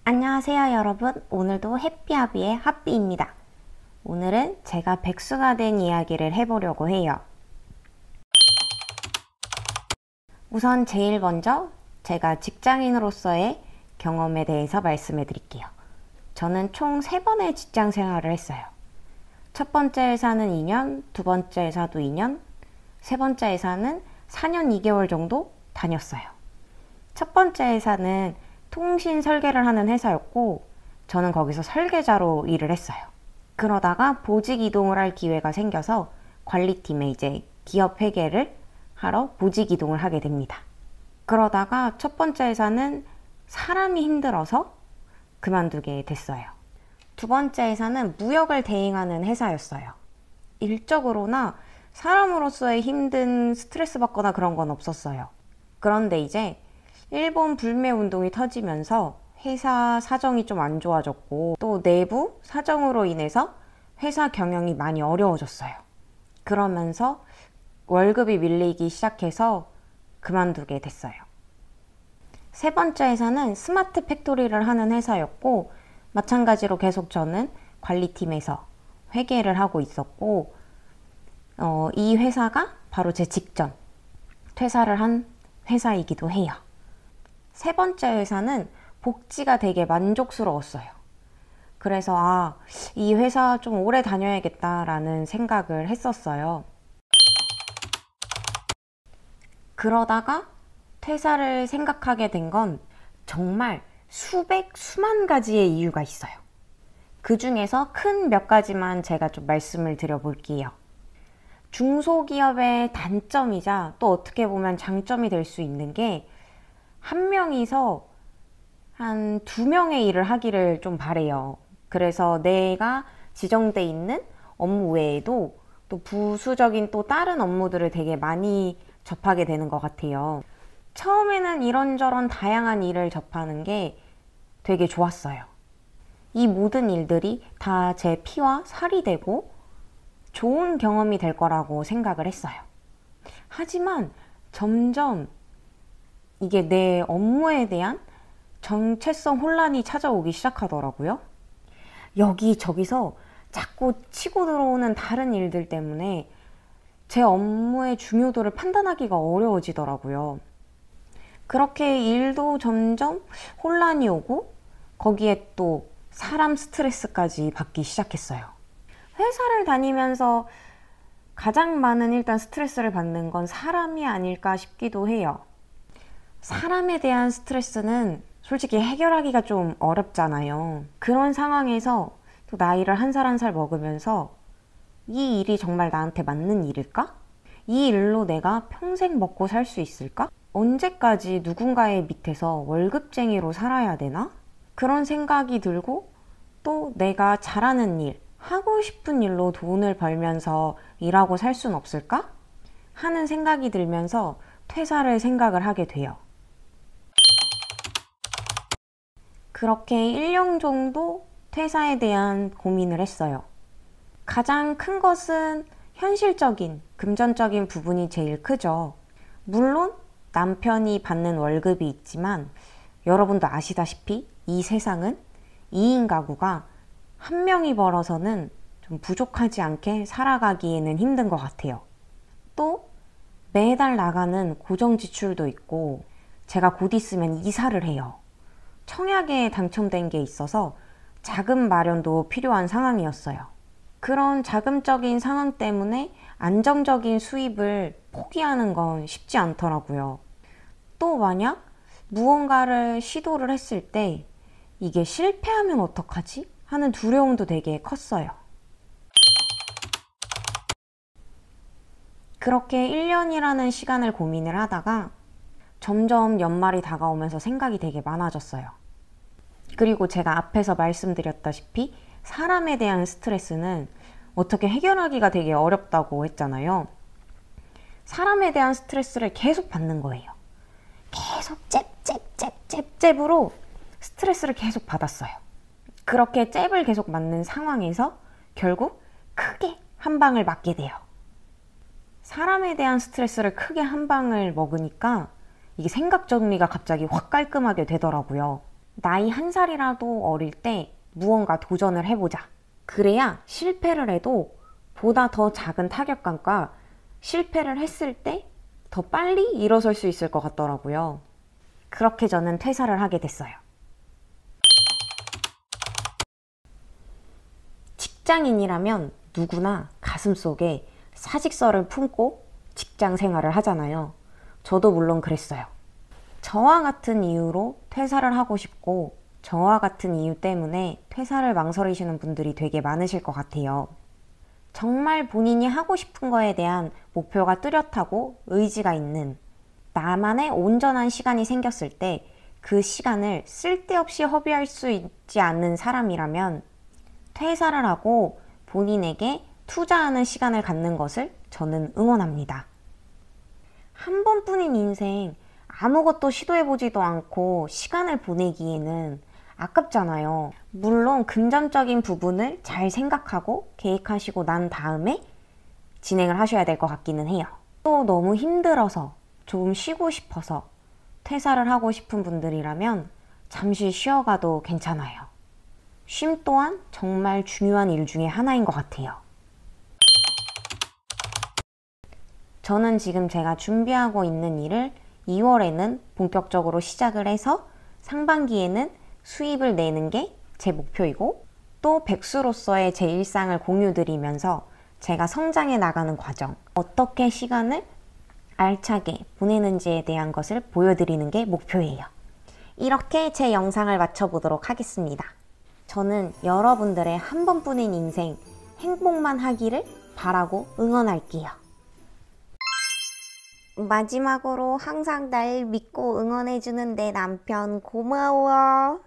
안녕하세요 여러분. 오늘도 해피하비의 하비입니다. 오늘은 제가 백수가 된 이야기를 해보려고 해요. 우선 제일 먼저 제가 직장인으로서의 경험에 대해서 말씀해 드릴게요. 저는 총 3번의 직장 생활을 했어요. 첫 번째 회사는 2년, 두 번째 회사도 2년, 세 번째 회사는 4년 2개월 정도 다녔어요. 첫 번째 회사는 통신 설계를 하는 회사였고 저는 거기서 설계자로 일을 했어요. 그러다가 보직 이동을 할 기회가 생겨서 관리팀에 이제 기업 회계를 하러 보직 이동을 하게 됩니다. 그러다가 첫 번째 회사는 사람이 힘들어서 그만두게 됐어요. 두 번째 회사는 무역을 대행하는 회사였어요. 일적으로나 사람으로서의 힘든 스트레스 받거나 그런 건 없었어요. 그런데 이제 일본 불매 운동이 터지면서 회사 사정이 좀 안 좋아졌고 또 내부 사정으로 인해서 회사 경영이 많이 어려워졌어요. 그러면서 월급이 밀리기 시작해서 그만두게 됐어요. 세 번째 회사는 스마트 팩토리를 하는 회사였고 마찬가지로 계속 저는 관리팀에서 회계를 하고 있었고 이 회사가 바로 제 직전 퇴사를 한 회사이기도 해요. 세 번째 회사는 복지가 되게 만족스러웠어요. 그래서 이 회사 좀 오래 다녀야겠다라는 생각을 했었어요. 그러다가 퇴사를 생각하게 된 건 정말 수만 가지의 이유가 있어요. 그 중에서 큰 몇 가지만 제가 좀 말씀을 드려볼게요. 중소기업의 단점이자 또 어떻게 보면 장점이 될 수 있는 게 한 명이서 한 2명의 일을 하기를 좀 바래요. 그래서 내가 지정돼 있는 업무 외에도 또 부수적인 또 다른 업무들을 되게 많이 접하게 되는 것 같아요. 처음에는 이런저런 다양한 일을 접하는 게 되게 좋았어요. 이 모든 일들이 다 제 피와 살이 되고 좋은 경험이 될 거라고 생각을 했어요. 하지만 점점 이게 내 업무에 대한 정체성 혼란이 찾아오기 시작하더라고요. 여기저기서 자꾸 치고 들어오는 다른 일들 때문에 제 업무의 중요도를 판단하기가 어려워지더라고요. 그렇게 일도 점점 혼란이 오고 거기에 또 사람 스트레스까지 받기 시작했어요. 회사를 다니면서 가장 많은 일단 스트레스를 받는 건 사람이 아닐까 싶기도 해요. 사람에 대한 스트레스는 솔직히 해결하기가 좀 어렵잖아요. 그런 상황에서 또 나이를 한 살 한 살 먹으면서 이 일이 정말 나한테 맞는 일일까? 이 일로 내가 평생 먹고 살 수 있을까? 언제까지 누군가의 밑에서 월급쟁이로 살아야 되나? 그런 생각이 들고 또 내가 잘하는 일, 하고 싶은 일로 돈을 벌면서 일하고 살 순 없을까? 하는 생각이 들면서 퇴사를 생각을 하게 돼요. 그렇게 1년 정도 퇴사에 대한 고민을 했어요. 가장 큰 것은 현실적인, 금전적인 부분이 제일 크죠. 물론 남편이 받는 월급이 있지만 여러분도 아시다시피 이 세상은 2인 가구가 한 명이 벌어서는 좀 부족하지 않게 살아가기에는 힘든 것 같아요. 또 매달 나가는 고정 지출도 있고 제가 곧 있으면 이사를 해요. 청약에 당첨된 게 있어서 자금 마련도 필요한 상황이었어요. 그런 자금적인 상황 때문에 안정적인 수입을 포기하는 건 쉽지 않더라고요. 또 만약 무언가를 시도를 했을 때 이게 실패하면 어떡하지? 하는 두려움도 되게 컸어요. 그렇게 1년이라는 시간을 고민을 하다가 점점 연말이 다가오면서 생각이 되게 많아졌어요. 그리고 제가 앞에서 말씀드렸다시피 사람에 대한 스트레스는 어떻게 해결하기가 되게 어렵다고 했잖아요. 사람에 대한 스트레스를 계속 받는 거예요. 계속 잽으로 스트레스를 계속 받았어요. 그렇게 잽을 계속 맞는 상황에서 결국 크게 한 방을 맞게 돼요. 사람에 대한 스트레스를 크게 한 방을 먹으니까 이게 생각 정리가 갑자기 확 깔끔하게 되더라고요. 나이 한 살이라도 어릴 때 무언가 도전을 해보자. 그래야 실패를 해도 보다 더 작은 타격감과 실패를 했을 때 더 빨리 일어설 수 있을 것 같더라고요. 그렇게 저는 퇴사를 하게 됐어요. 직장인이라면 누구나 가슴속에 사직서를 품고 직장 생활을 하잖아요. 저도 물론 그랬어요. 저와 같은 이유로 퇴사를 하고 싶고 저와 같은 이유 때문에 퇴사를 망설이시는 분들이 되게 많으실 것 같아요. 정말 본인이 하고 싶은 거에 대한 목표가 뚜렷하고 의지가 있는 나만의 온전한 시간이 생겼을 때 그 시간을 쓸데없이 허비할 수 있지 않는 사람이라면 퇴사를 하고 본인에게 투자하는 시간을 갖는 것을 저는 응원합니다. 한 번뿐인 인생 아무것도 시도해보지도 않고 시간을 보내기에는 아깝잖아요. 물론 금전적인 부분을 잘 생각하고 계획하시고 난 다음에 진행을 하셔야 될 것 같기는 해요. 또 너무 힘들어서 좀 쉬고 싶어서 퇴사를 하고 싶은 분들이라면 잠시 쉬어가도 괜찮아요. 쉼 또한 정말 중요한 일 중에 하나인 것 같아요. 저는 지금 제가 준비하고 있는 일을 2월에는 본격적으로 시작을 해서 상반기에는 수입을 내는 게 제 목표이고 또 백수로서의 제 일상을 공유드리면서 제가 성장해 나가는 과정, 어떻게 시간을 알차게 보내는지에 대한 것을 보여드리는 게 목표예요. 이렇게 제 영상을 마쳐보도록 하겠습니다. 저는 여러분들의 한 번뿐인 인생 행복만 하기를 바라고 응원할게요. 마지막으로 항상 날 믿고 응원해주는 내 남편 고마워.